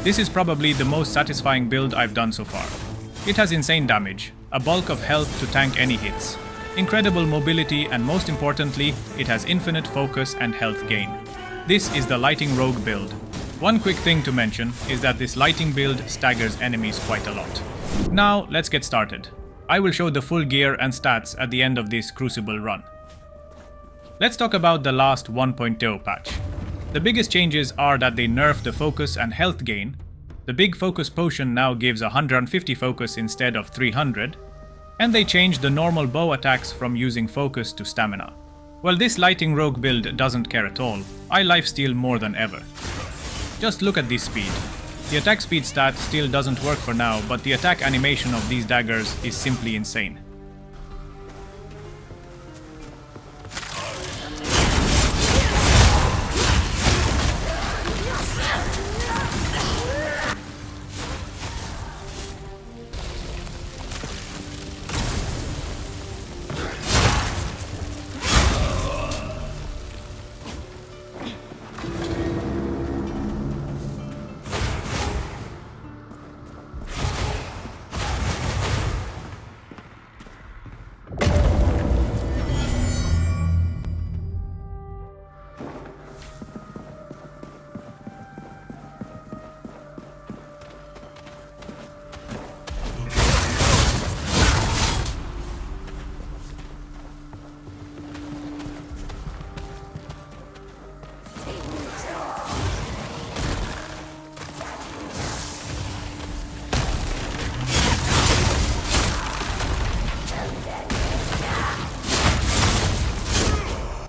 This is probably the most satisfying build I've done so far. It has insane damage, a bulk of health to tank any hits, incredible mobility, and most importantly, it has infinite focus and health gain. This is the Lighting Rogue build. One quick thing to mention is that this lighting build staggers enemies quite a lot. Now, let's get started. I will show the full gear and stats at the end of this Crucible run. Let's talk about the last 1.0 patch. The biggest changes are that they nerfed the focus and health gain. The big focus potion now gives 150 focus instead of 300, and they changed the normal bow attacks from using focus to stamina. Well, this Lighting Rogue build doesn't care at all. I lifesteal more than ever. Just look at this speed. The attack speed stat still doesn't work for now, but the attack animation of these daggers is simply insane.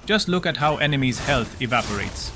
Just look at how enemies' health evaporates.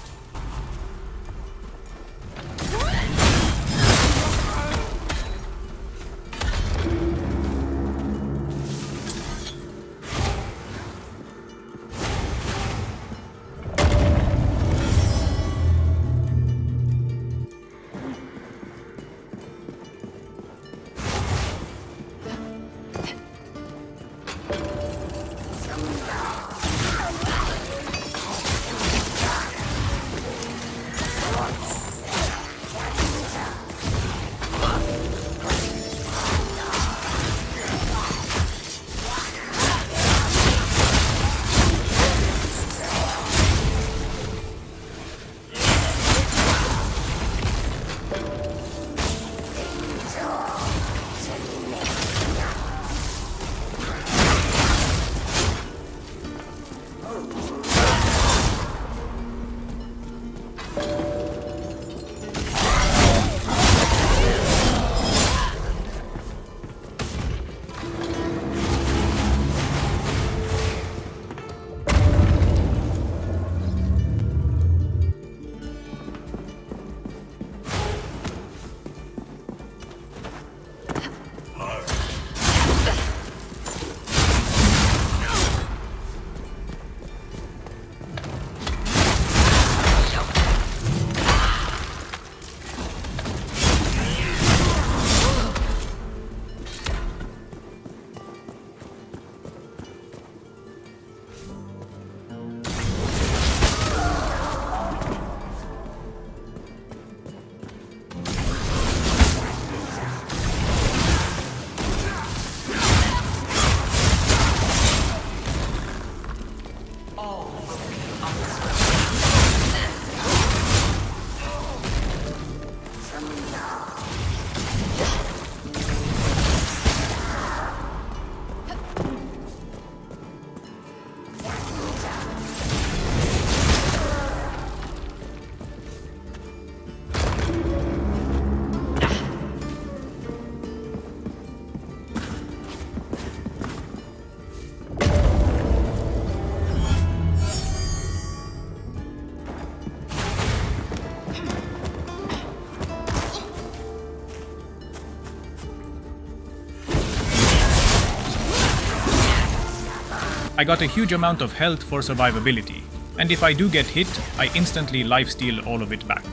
I got a huge amount of health for survivability, and if I do get hit, I instantly lifesteal all of it back.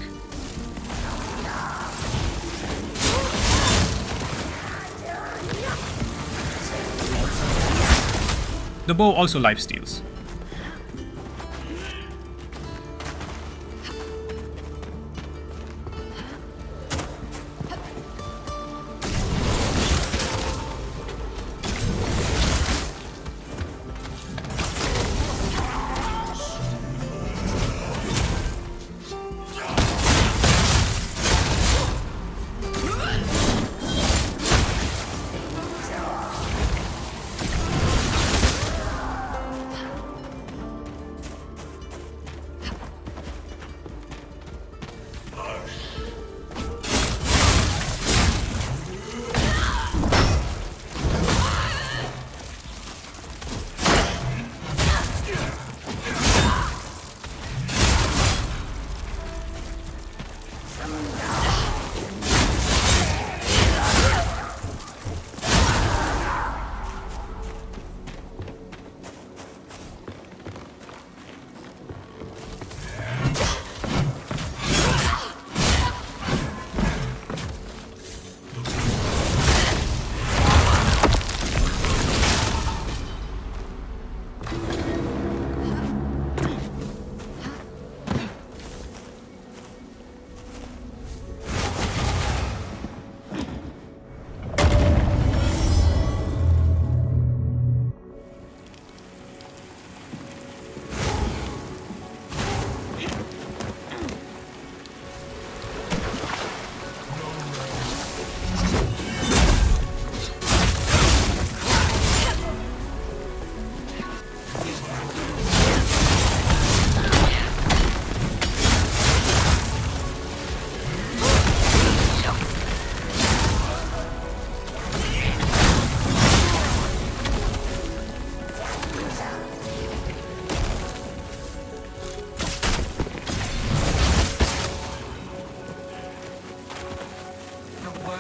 The bow also lifesteals.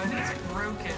one is broken.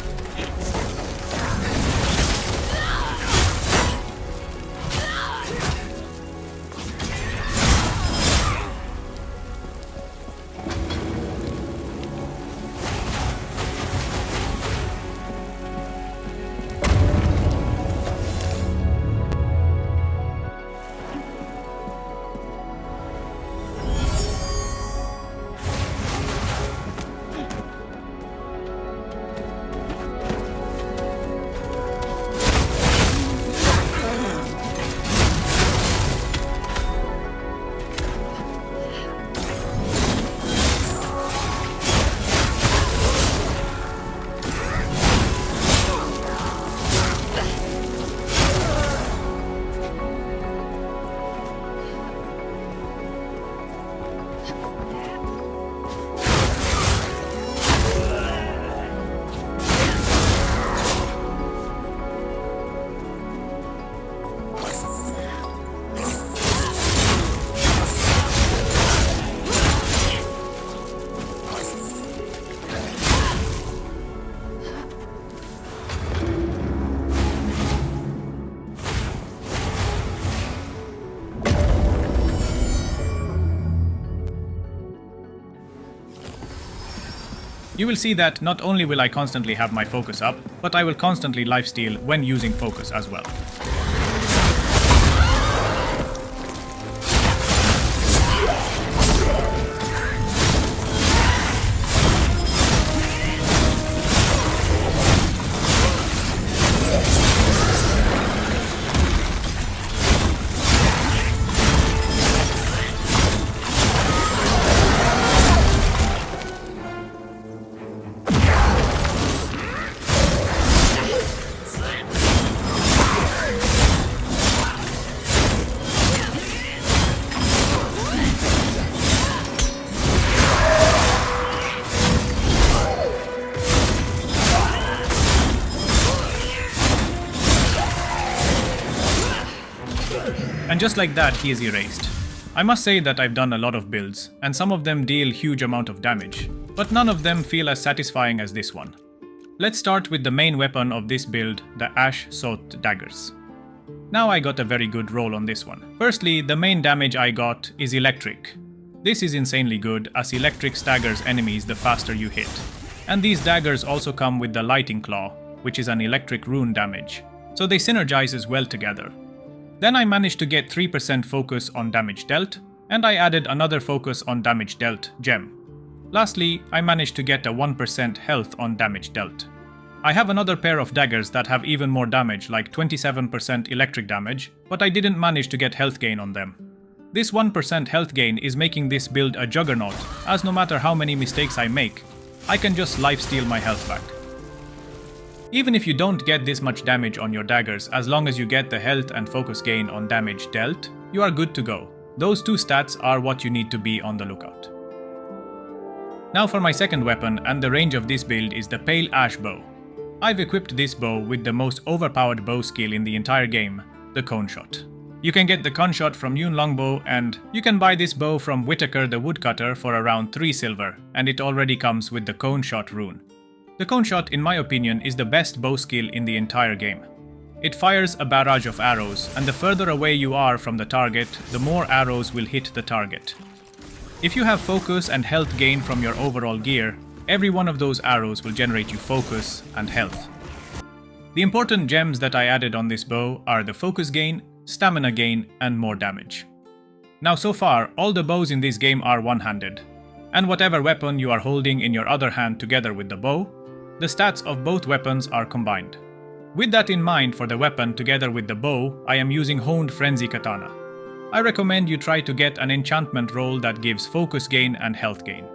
You will see that not only will I constantly have my focus up, but I will constantly lifesteal when using focus as well. And just like that, he is erased. I must say that I've done a lot of builds, and some of them deal huge amount of damage, but none of them feel as satisfying as this one. Let's start with the main weapon of this build, the Ash Sothe daggers. Now I got a very good roll on this one. Firstly, the main damage I got is electric. This is insanely good, as electric staggers enemies the faster you hit. And these daggers also come with the Lighting Claw, which is an electric rune damage, so they synergize well together. Then I managed to get 3% focus on damage dealt, and I added another focus on damage dealt gem. Lastly, I managed to get a 1% health on damage dealt. I have another pair of daggers that have even more damage, like 27% electric damage, but I didn't manage to get health gain on them. This 1% health gain is making this build a juggernaut, as no matter how many mistakes I make, I can just lifesteal my health back. Even if you don't get this much damage on your daggers, as long as you get the health and focus gain on damage dealt, you are good to go. Those two stats are what you need to be on the lookout. Now for my second weapon, and the range of this build is the Pale Ash Bow. I've equipped this bow with the most overpowered bow skill in the entire game, the Cone Shot. You can get the Cone Shot from Yun Longbow, and you can buy this bow from Whitaker the Woodcutter for around 3 silver, and it already comes with the Cone Shot rune. The Cone Shot, in my opinion, is the best bow skill in the entire game. It fires a barrage of arrows, and the further away you are from the target, the more arrows will hit the target. If you have focus and health gain from your overall gear, every one of those arrows will generate you focus and health. The important gems that I added on this bow are the focus gain, stamina gain, and more damage. Now so far, all the bows in this game are one-handed, and whatever weapon you are holding in your other hand together with the bow, the stats of both weapons are combined. With that in mind, for the weapon together with the bow, I am using Honed Frenzy Katana. I recommend you try to get an enchantment roll that gives focus gain and health gain.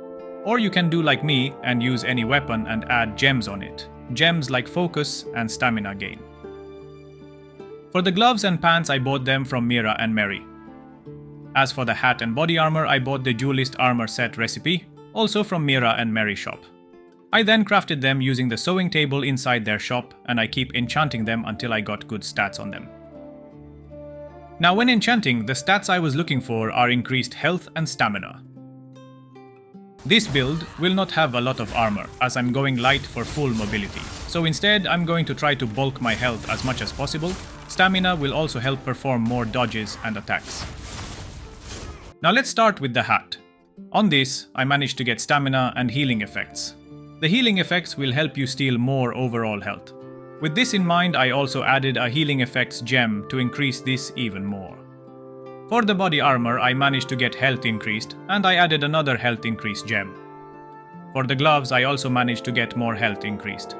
Or you can do like me and use any weapon and add gems on it. Gems like focus and stamina gain. For the gloves and pants, I bought them from Mira and Mary. As for the hat and body armor, I bought the Duelist armor set recipe, also from Mira and Mary shop. I then crafted them using the sewing table inside their shop, and I keep enchanting them until I got good stats on them. Now when enchanting, the stats I was looking for are increased health and stamina. This build will not have a lot of armor, as I'm going light for full mobility. So instead, I'm going to try to bulk my health as much as possible. Stamina will also help perform more dodges and attacks. Now let's start with the hat. On this, I managed to get stamina and healing effects. The healing effects will help you steal more overall health. With this in mind, I also added a healing effects gem to increase this even more. For the body armor, I managed to get health increased, and I added another health increase gem. For the gloves, I also managed to get more health increased.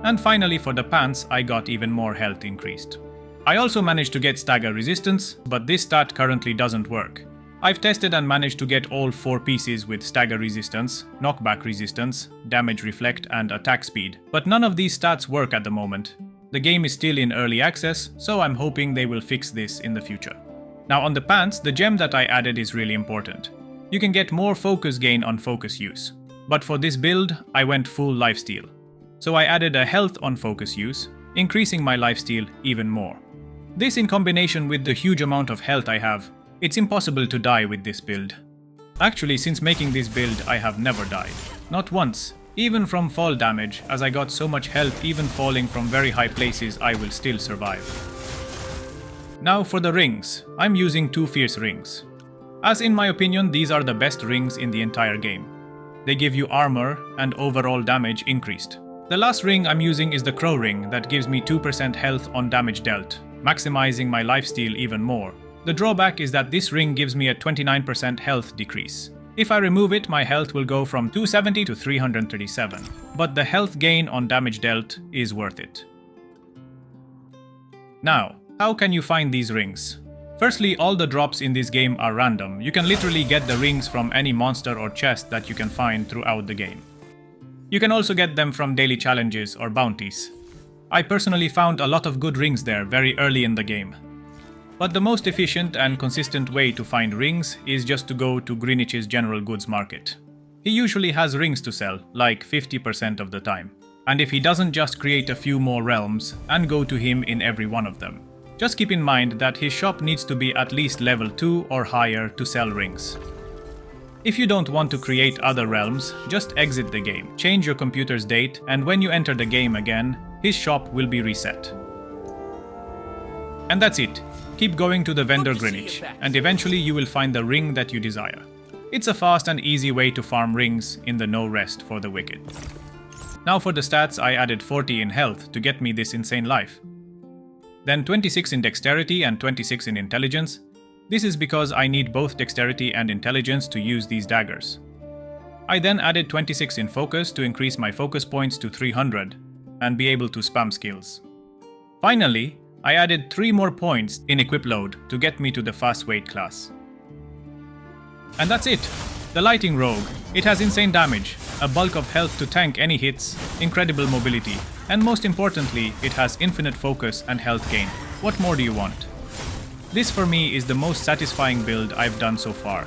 And finally, for the pants, I got even more health increased. I also managed to get stagger resistance, but this stat currently doesn't work. I've tested and managed to get all 4 pieces with stagger resistance, knockback resistance, damage reflect, and attack speed, but none of these stats work at the moment. The game is still in early access, so I'm hoping they will fix this in the future. Now on the pants, the gem that I added is really important. You can get more focus gain on focus use. But for this build, I went full lifesteal. So I added a health on focus use, increasing my lifesteal even more. This in combination with the huge amount of health I have, it's impossible to die with this build. Actually, since making this build, I have never died. Not once. Even from fall damage, as I got so much health even falling from very high places, I will still survive. Now for the rings, I'm using 2 fierce rings. As in my opinion, these are the best rings in the entire game. They give you armor and overall damage increased. The last ring I'm using is the Crow ring that gives me 2% health on damage dealt, maximizing my lifesteal even more. The drawback is that this ring gives me a 29% health decrease. If I remove it, my health will go from 270 to 337, but the health gain on damage dealt is worth it. Now, how can you find these rings? Firstly, all the drops in this game are random. You can literally get the rings from any monster or chest that you can find throughout the game. You can also get them from daily challenges or bounties. I personally found a lot of good rings there very early in the game. But the most efficient and consistent way to find rings is just to go to Greenwich's General Goods Market. He usually has rings to sell, like 50% of the time. And if he doesn't just create a few more realms and go to him in every one of them. Just keep in mind that his shop needs to be at least level 2 or higher to sell rings. If you don't want to create other realms, just exit the game, change your computer's date, and when you enter the game again, his shop will be reset. And that's it. Keep going to the vendor Greenwich, and eventually you will find the ring that you desire. It's a fast and easy way to farm rings in the no rest for the wicked. Now for the stats, I added 40 in health to get me this insane life. Then 26 in dexterity and 26 in intelligence. This is because I need both dexterity and intelligence to use these daggers. I then added 26 in focus to increase my focus points to 300 and be able to spam skills. Finally, I added 3 more points in equip load to get me to the fast weight class. And that's it! The Lighting Rogue. It has insane damage, a bulk of health to tank any hits, incredible mobility, and most importantly, it has infinite focus and health gain. What more do you want? This for me is the most satisfying build I've done so far.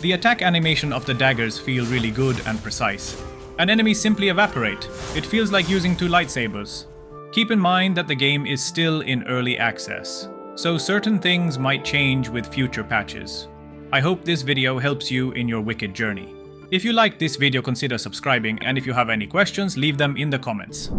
The attack animation of the daggers feel really good and precise. And enemies simply evaporate. It feels like using 2 lightsabers. Keep in mind that the game is still in early access, so certain things might change with future patches. I hope this video helps you in your wicked journey. If you liked this video, consider subscribing, and if you have any questions, leave them in the comments.